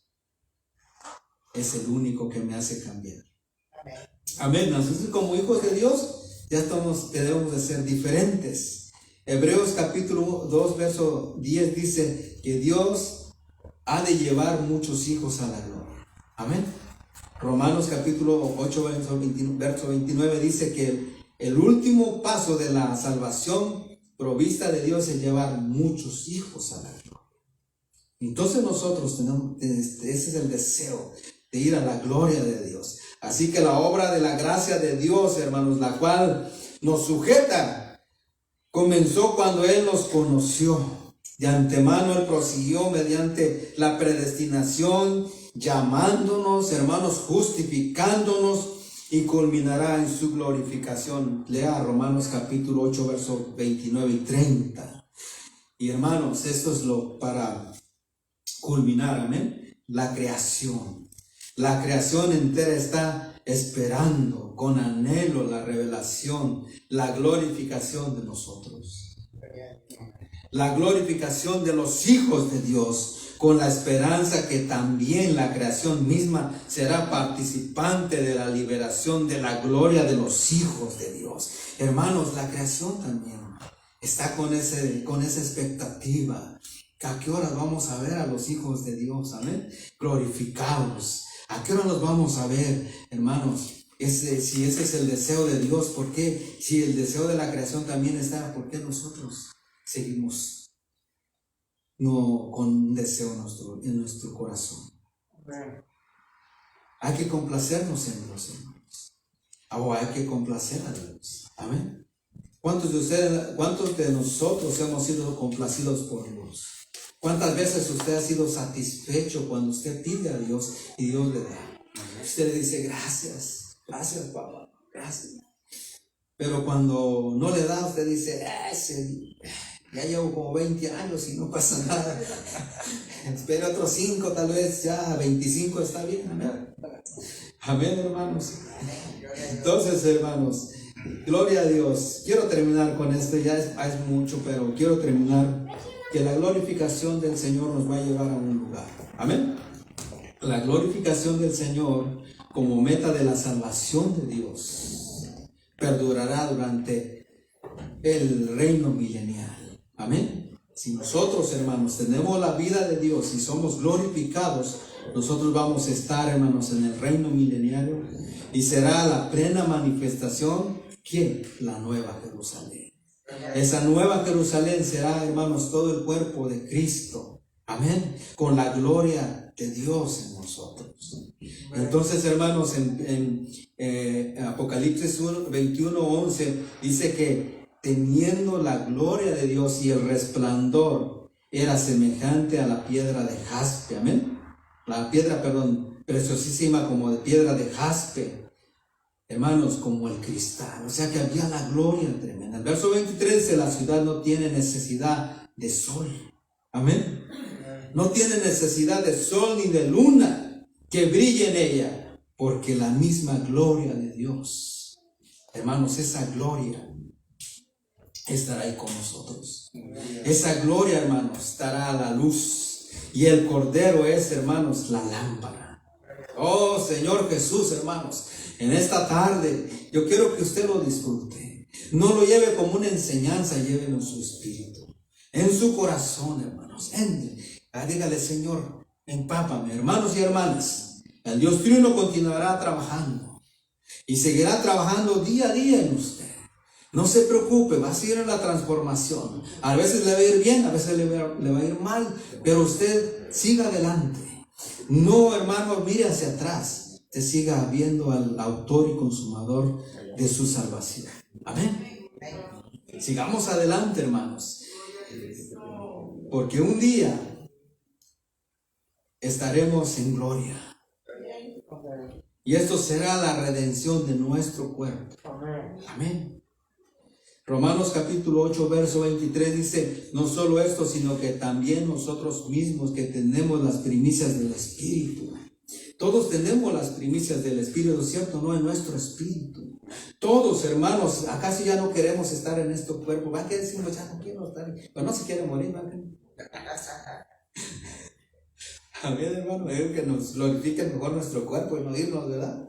es el único que me hace cambiar. Amén. Entonces, como hijos de Dios, ya debemos de ser diferentes. Hebreos capítulo 2, verso 10 dice que Dios ha de llevar muchos hijos a la gloria. Amén. Romanos capítulo 8, verso 29 dice que el último paso de la salvación provista de Dios es llevar muchos hijos a la gloria. Entonces nosotros tenemos, ese es el deseo de ir a la gloria de Dios. Así que la obra de la gracia de Dios, hermanos, la cual nos sujeta, comenzó cuando Él nos conoció. De antemano Él prosiguió mediante la predestinación, llamándonos, hermanos, justificándonos, y culminará en su glorificación. Lea Romanos capítulo 8, versos 29 y 30. Y hermanos, esto es lo para culminar, amén. La creación. La creación entera está esperando con anhelo la revelación, la glorificación de nosotros. La glorificación de los hijos de Dios, con la esperanza que también la creación misma será participante de la liberación de la gloria de los hijos de Dios. Hermanos, la creación también está con esa expectativa. ¿A qué hora vamos a ver a los hijos de Dios? Amén. Glorificados. ¿A qué hora los vamos a ver, hermanos? Si ese es el deseo de Dios, ¿por qué? Si el deseo de la creación también está, ¿por qué nosotros seguimos no con un deseo en nuestro corazón? Hay que complacernos en Dios, hermanos. O hay que complacer a Dios. Amén. ¿Cuántos de nosotros hemos sido complacidos por Dios? ¿Cuántas veces usted ha sido satisfecho cuando usted pide a Dios y Dios le da? Usted le dice, gracias, papá, gracias. Pero cuando no le da, usted dice, ya llevo como 20 años y no pasa nada. Espera otros 5, tal vez ya 25 está bien. Amén. Amén, hermanos. Entonces, hermanos, gloria a Dios. Quiero terminar con esto, ya es mucho, pero quiero terminar que la glorificación del Señor nos va a llevar a un lugar. Amén. La glorificación del Señor como meta de la salvación de Dios perdurará durante el reino milenial. Amén. Si nosotros, hermanos, tenemos la vida de Dios y somos glorificados, nosotros vamos a estar, hermanos, en el reino mileniario y será la plena manifestación, ¿quién? La nueva Jerusalén. Esa nueva Jerusalén será, hermanos, todo el cuerpo de Cristo. Amén. Con la gloria de Dios en nosotros. Entonces, hermanos, en Apocalipsis 21:11 dice que teniendo la gloria de Dios y el resplandor era semejante a la piedra de jaspe. Amén. La piedra, preciosísima como de piedra de jaspe. Hermanos, como el cristal. O sea que había la gloria tremenda. El verso 23 dice, la ciudad no tiene necesidad de sol. Amén. No tiene necesidad de sol ni de luna que brille en ella, porque la misma gloria de Dios, hermanos, esa gloria estará ahí con nosotros. Esa gloria, hermanos, estará a la luz. Y el Cordero es, hermanos, la lámpara. Oh, Señor Jesús, hermanos, en esta tarde yo quiero que usted lo disfrute. No lo lleve como una enseñanza, llévelo en su espíritu, en su corazón, hermanos. Dígale, Señor, empápame, hermanos y hermanas. El Dios Trino continuará trabajando y seguirá trabajando día a día en usted. No se preocupe, va a seguir en la transformación. A veces le va a ir bien, a veces le va a ir mal, pero usted siga adelante. No, hermano, mire hacia atrás. Usted siga viendo al autor y consumador de su salvación. Amén. Sigamos adelante, hermanos. Porque un día estaremos en gloria. Y esto será la redención de nuestro cuerpo. Amén. Romanos capítulo 8, verso 23 dice, no solo esto, sino que también nosotros mismos que tenemos las primicias del Espíritu. Todos tenemos las primicias del Espíritu, ¿cierto? No, en nuestro espíritu. Todos, hermanos, acaso ya no queremos estar en este cuerpo. ¿Va que decimos, ya no quiero estar? Pero no se quiere morir, ¿va que? Amén, hermano, es que nos glorifique mejor nuestro cuerpo y no irnos, ¿verdad?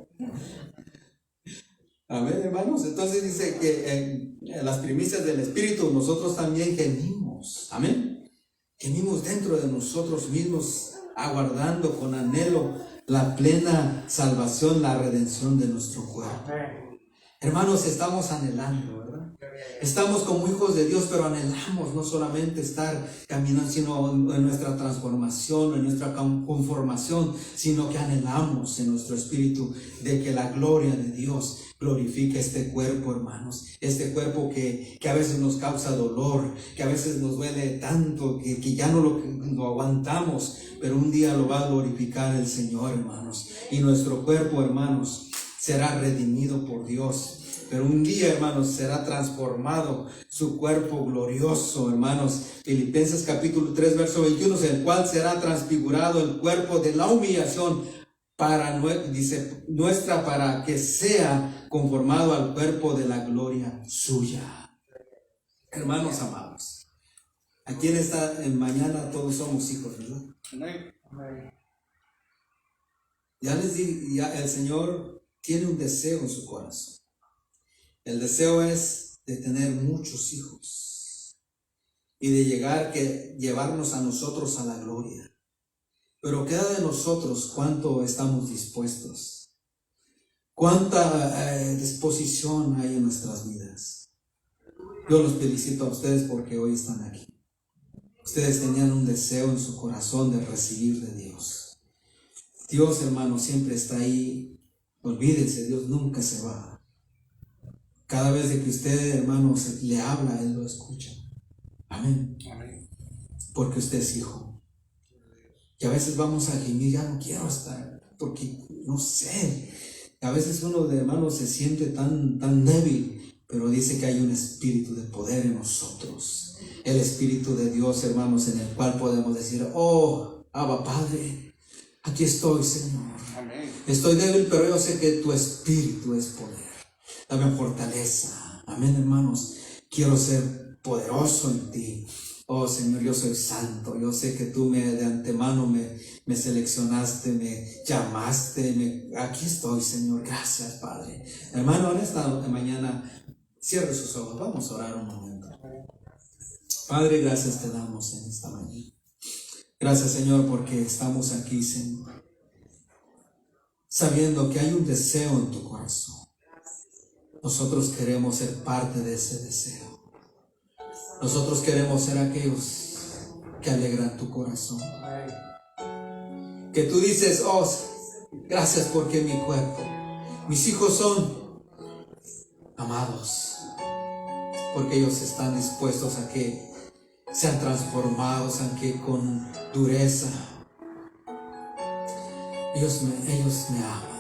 Amén, hermanos. Entonces dice que en las primicias del Espíritu nosotros también gemimos. Amén. Gemimos dentro de nosotros mismos, aguardando con anhelo la plena salvación, la redención de nuestro cuerpo. Hermanos, estamos anhelando, ¿verdad? Estamos como hijos de Dios, pero anhelamos no solamente estar caminando, sino en nuestra transformación, en nuestra conformación, sino que anhelamos en nuestro espíritu de que la gloria de Dios glorifique este cuerpo, hermanos. Este cuerpo que a veces nos causa dolor, que a veces nos duele tanto, que ya no lo aguantamos, pero un día lo va a glorificar el Señor, hermanos. Y nuestro cuerpo, hermanos, será redimido por Dios. Pero un día, hermanos, será transformado su cuerpo glorioso, hermanos. Filipenses capítulo 3, verso 21, el cual será transfigurado el cuerpo de la humillación dice, nuestra, para que sea conformado al cuerpo de la gloria suya. Hermanos amados, aquí en esta mañana todos somos hijos, ¿verdad? Ya les digo, ya el Señor tiene un deseo en su corazón. El deseo es de tener muchos hijos y de llevarnos a nosotros a la gloria. Pero queda de nosotros cuánto estamos dispuestos Cuánta disposición hay en nuestras vidas. Yo los felicito a ustedes porque hoy están aquí. Ustedes tenían un deseo en su corazón de recibir de Dios. Dios, hermano, siempre está ahí. Olvídense, Dios nunca se va. Cada vez que usted, hermano, le habla, Él lo escucha. Amén. Amén. Porque usted es hijo. Y a veces vamos a gemir, ya no quiero estar, porque no sé. A veces uno de hermano se siente tan débil, pero dice que hay un espíritu de poder en nosotros. El espíritu de Dios, hermanos, en el cual podemos decir, oh, Abba Padre, aquí estoy, Señor. Amén. Estoy débil, pero yo sé que tu espíritu es poder. Dame fortaleza. Amén, hermanos. Quiero ser poderoso en ti. Oh, Señor, yo soy santo. Yo sé que tú de antemano me seleccionaste, me llamaste. Aquí estoy, Señor. Gracias, Padre. Hermano, en esta mañana, cierre sus ojos. Vamos a orar un momento. Padre, gracias te damos en esta mañana. Gracias, Señor, porque estamos aquí, Señor, sabiendo que hay un deseo en tu corazón. Nosotros queremos ser parte de ese deseo. Nosotros queremos ser aquellos que alegran tu corazón. Que tú dices, oh, gracias porque mi cuerpo, mis hijos son amados, porque ellos están dispuestos a que sean transformados, aunque con dureza. Ellos me aman.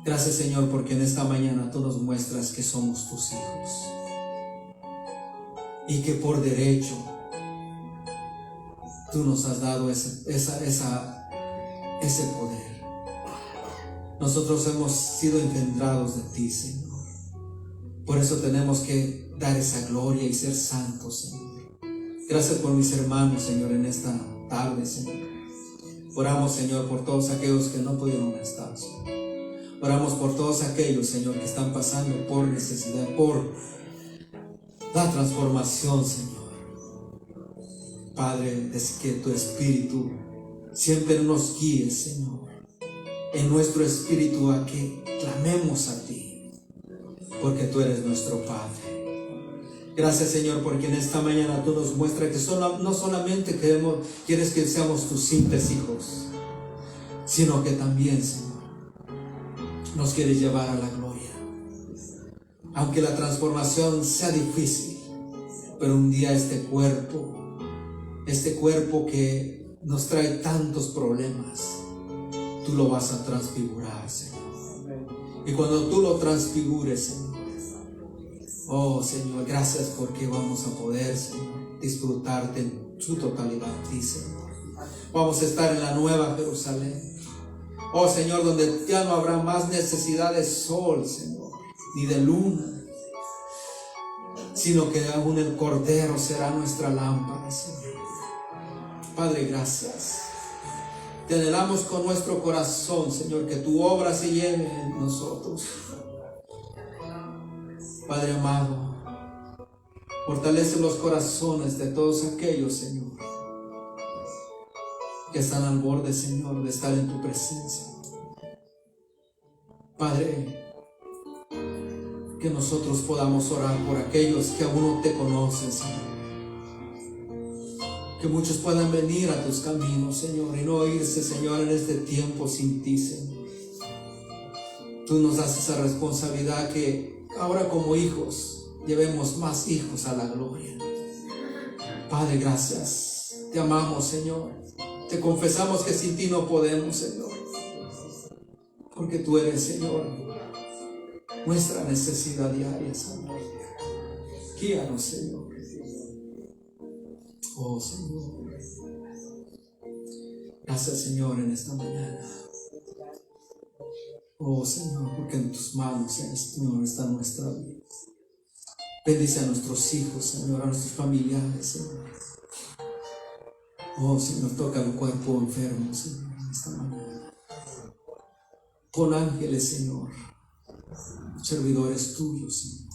Gracias, Señor, porque en esta mañana tú nos muestras que somos tus hijos y que por derecho tú nos has dado ese poder. Nosotros hemos sido engendrados de ti, Señor. Por eso tenemos que dar esa gloria y ser santos, Señor. Gracias por mis hermanos, Señor, en esta tarde, Señor. Oramos, Señor, por todos aquellos que no pudieron estar, Señor. Oramos por todos aquellos, Señor, que están pasando por necesidad, por la transformación, Señor. Padre, es que tu Espíritu siempre nos guíe, Señor. En nuestro espíritu a que clamemos a ti, porque tú eres nuestro Padre. Gracias, Señor, porque en esta mañana tú nos muestras que no solamente quieres que seamos tus simples hijos, sino que también, Señor, nos quieres llevar a la gloria. Aunque la transformación sea difícil, pero un día este cuerpo que nos trae tantos problemas, tú lo vas a transfigurar, Señor. Y cuando tú lo transfigures, Señor, oh, Señor, gracias porque vamos a poder, Señor, disfrutarte en su totalidad a ti, Señor. Vamos a estar en la nueva Jerusalén. Oh, Señor, donde ya no habrá más necesidad de sol, Señor, ni de luna, sino que aún el Cordero será nuestra lámpara, Señor. Padre, gracias. Te anhelamos con nuestro corazón, Señor, que tu obra se lleve en nosotros. Padre amado, fortalece los corazones de todos aquellos, Señor, que están al borde, Señor, de estar en tu presencia. Padre, que nosotros podamos orar por aquellos que aún no te conocen, Señor. Que muchos puedan venir a tus caminos, Señor, y no irse, Señor, en este tiempo sin ti, Señor. Tú nos das esa responsabilidad que ahora como hijos llevemos más hijos a la gloria. Padre, gracias. Te amamos, Señor. Te confesamos que sin ti no podemos, Señor. Porque tú eres, Señor, nuestra necesidad diaria, Señor. Guíanos, Señor. Oh, Señor. Gracias, Señor, en esta mañana. Oh, Señor, porque en tus manos, Señor, está nuestra vida. Bendice a nuestros hijos, Señor, a nuestros familiares, Señor. Oh, Señor, toca el cuerpo enfermo, Señor, en esta mañana. Pon ángeles, Señor, servidores tuyos, Señor.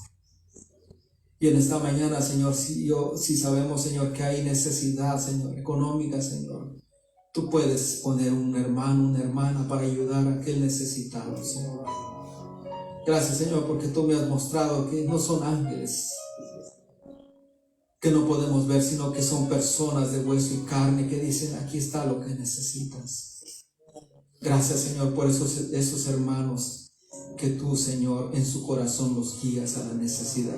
Y en esta mañana, Señor, si sabemos, Señor, que hay necesidad, Señor, económica, Señor, Tú puedes poner un hermano, una hermana para ayudar a aquel necesitado, Señor. Gracias, Señor, porque tú me has mostrado que no son ángeles que no podemos ver, sino que son personas de hueso y carne que dicen, aquí está lo que necesitas. Gracias, Señor, por esos hermanos que tú, Señor, en su corazón los guías a la necesidad.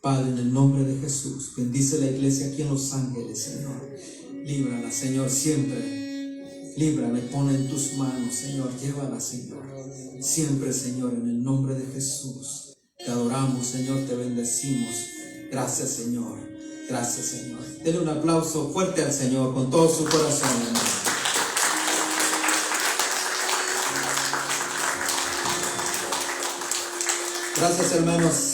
Padre, en el nombre de Jesús, bendice la iglesia aquí en Los Ángeles, Señor. Líbrala, Señor, siempre. Líbrala y pon en tus manos, Señor. Llévala, Señor. Siempre, Señor, en el nombre de Jesús. Te adoramos, Señor, te bendecimos. Gracias, Señor. Gracias, Señor. Denle un aplauso fuerte al Señor con todo su corazón, hermano. Gracias, hermanos.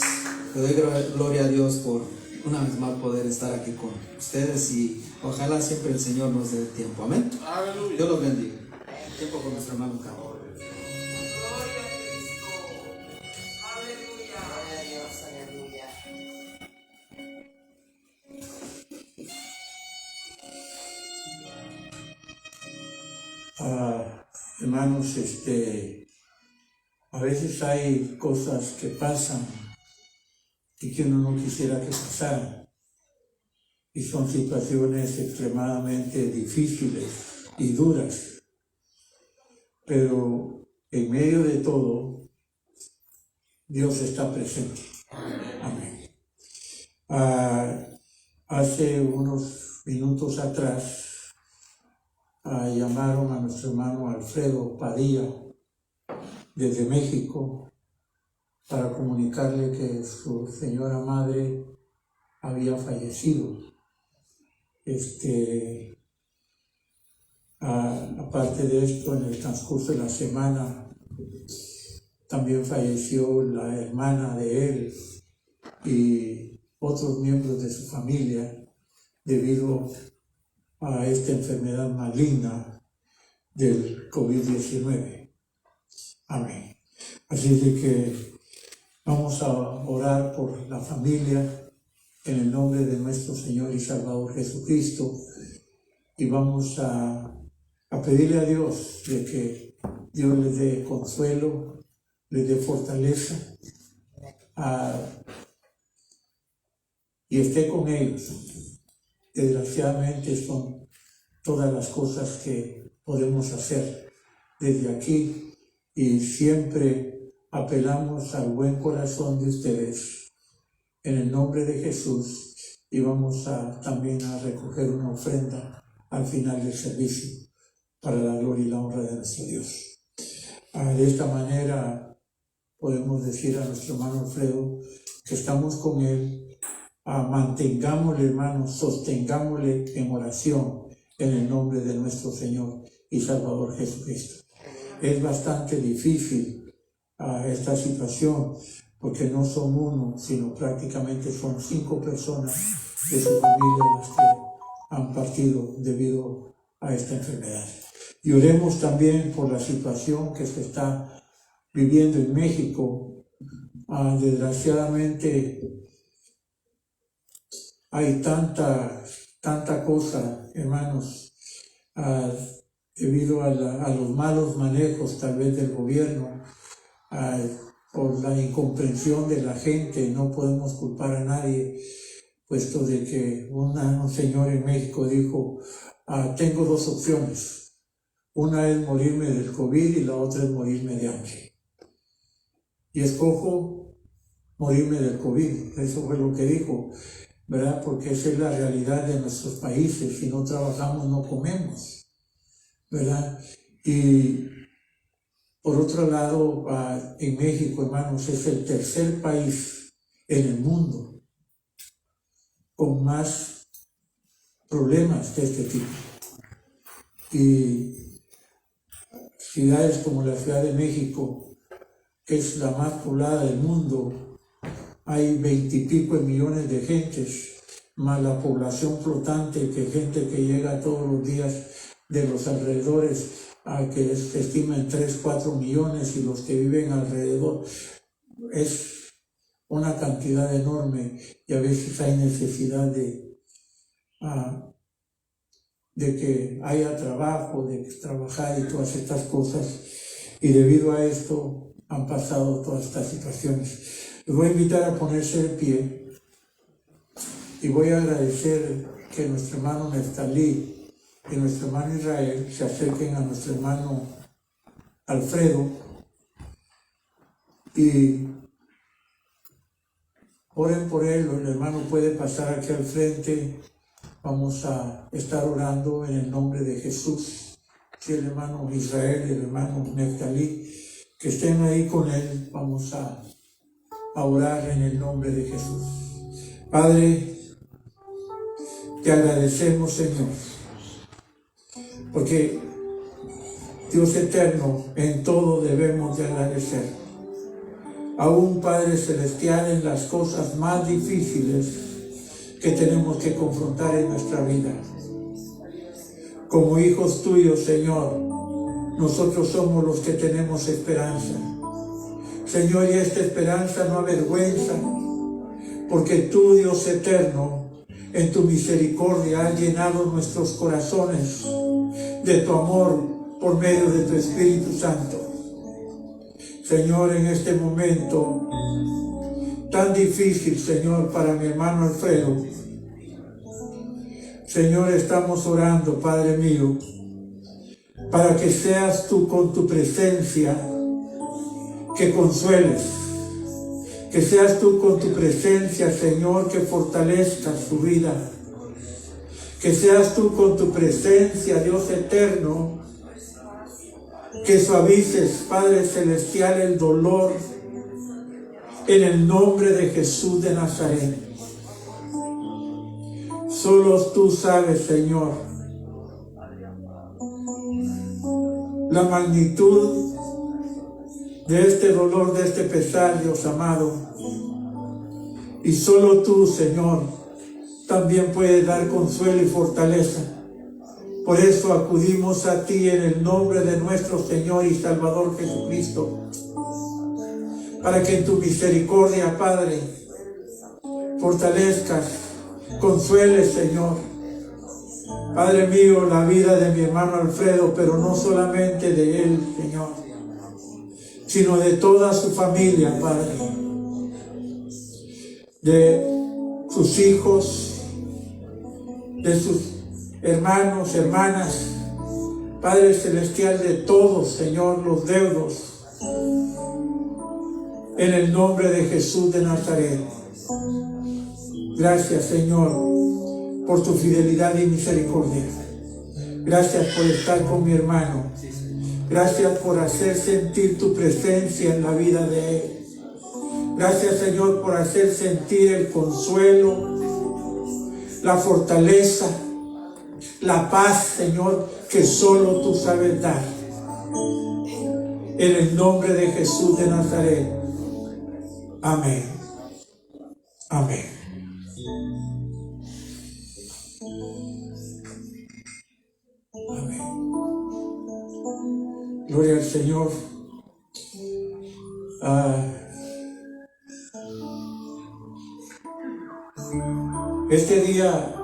Le doy gloria a Dios por una vez más poder estar aquí con ustedes y ojalá siempre el Señor nos dé el tiempo. Amén. Aleluya. Dios los bendiga. Tiempo con nuestro hermano Carlos. Gloria a Cristo. Aleluya. Gloria a Dios, aleluya. Hermanos, a veces hay cosas que pasan y que uno no quisiera que pasaran. Y son situaciones extremadamente difíciles y duras. Pero en medio de todo, Dios está presente. Amén. Hace unos minutos atrás, llamaron a nuestro hermano Alfredo Padilla desde México para comunicarle que su señora madre había fallecido. Aparte de esto, en el transcurso de la semana también falleció la hermana de él y otros miembros de su familia debido a esta enfermedad maligna del COVID-19. Amén. Así de que vamos a orar por la familia en el nombre de nuestro Señor y Salvador Jesucristo y vamos a pedirle a Dios de que Dios les dé consuelo, les dé fortaleza y esté con ellos. Desgraciadamente son todas las cosas que podemos hacer desde aquí y siempre apelamos al buen corazón de ustedes en el nombre de Jesús y vamos también a recoger una ofrenda al final del servicio para la gloria y la honra de nuestro Dios. De esta manera podemos decir a nuestro hermano Alfredo que estamos con él. Mantengámosle, hermanos, sostengámosle en oración en el nombre de nuestro Señor y Salvador Jesucristo. Es bastante difícil esta situación porque no son uno, sino prácticamente son 5 personas de su familia las que han partido debido a esta enfermedad. Y oremos también por la situación que se está viviendo en México. Desgraciadamente hay tanta cosa, hermanos, debido a los malos manejos tal vez del gobierno, por la incomprensión de la gente. No podemos culpar a nadie, puesto de que un señor en México dijo, tengo 2 opciones, una es morirme del COVID y la otra es morirme de hambre. Y escojo morirme del COVID, eso fue lo que dijo, ¿verdad? Porque esa es la realidad de nuestros países, si no trabajamos no comemos, ¿verdad? Y por otro lado, en México, hermanos, es el tercer país en el mundo con más problemas de este tipo. Y ciudades como la Ciudad de México, que es la más poblada del mundo, hay 20 y pico de millones de gentes, más la población flotante, que gente que llega todos los días de los alrededores, que se estima en 3-4 millones, y los que viven alrededor. Es una cantidad enorme y a veces hay necesidad de que haya trabajo, de trabajar y todas estas cosas. Y debido a esto han pasado todas estas situaciones. Les voy a invitar a ponerse de pie y voy a agradecer que nuestro hermano Neftalí y nuestro hermano Israel se acerquen a nuestro hermano Alfredo y oren por él. El hermano puede pasar aquí al frente. Vamos a estar orando en el nombre de Jesús. Si el hermano Israel y el hermano Neftalí que estén ahí con él, vamos a orar en el nombre de Jesús. Padre, te agradecemos, Señor, porque Dios eterno, en todo debemos de agradecer. Aún, Padre Celestial, en las cosas más difíciles que tenemos que confrontar en nuestra vida. Como hijos tuyos, Señor, nosotros somos los que tenemos esperanza. Señor, y esta esperanza no avergüenza, porque tú, Dios eterno, en tu misericordia has llenado nuestros corazones de tu amor por medio de tu Espíritu Santo. Señor, en este momento tan difícil, Señor, para mi hermano Alfredo, Señor, estamos orando, Padre mío, para que seas tú con tu presencia que consueles, que seas tú con tu presencia, Señor, que fortalezcas su vida, que seas tú con tu presencia, Dios eterno, que suavices, Padre Celestial, el dolor en el nombre de Jesús de Nazaret. Solo tú sabes, Señor, la magnitud de este dolor, de este pesar, Dios amado. Y solo tú, Señor, también puedes dar consuelo y fortaleza. Por eso acudimos a ti en el nombre de nuestro Señor y Salvador Jesucristo, para que en tu misericordia, Padre, fortalezcas, consueles, Señor, Padre mío, la vida de mi hermano Alfredo, pero no solamente de él, Señor, sino de toda su familia, Padre, de sus hijos, de sus hermanos, hermanas, Padre Celestial, de todos, Señor, los deudos, en el nombre de Jesús de Nazaret. Gracias, Señor, por tu fidelidad y misericordia. Gracias por estar con mi hermano. Gracias por hacer sentir tu presencia en la vida de él. Gracias, Señor, por hacer sentir el consuelo, la fortaleza, la paz, Señor, que solo tú sabes dar. En el nombre de Jesús de Nazaret. Amén. Amén. Amén. Gloria al Señor. Este día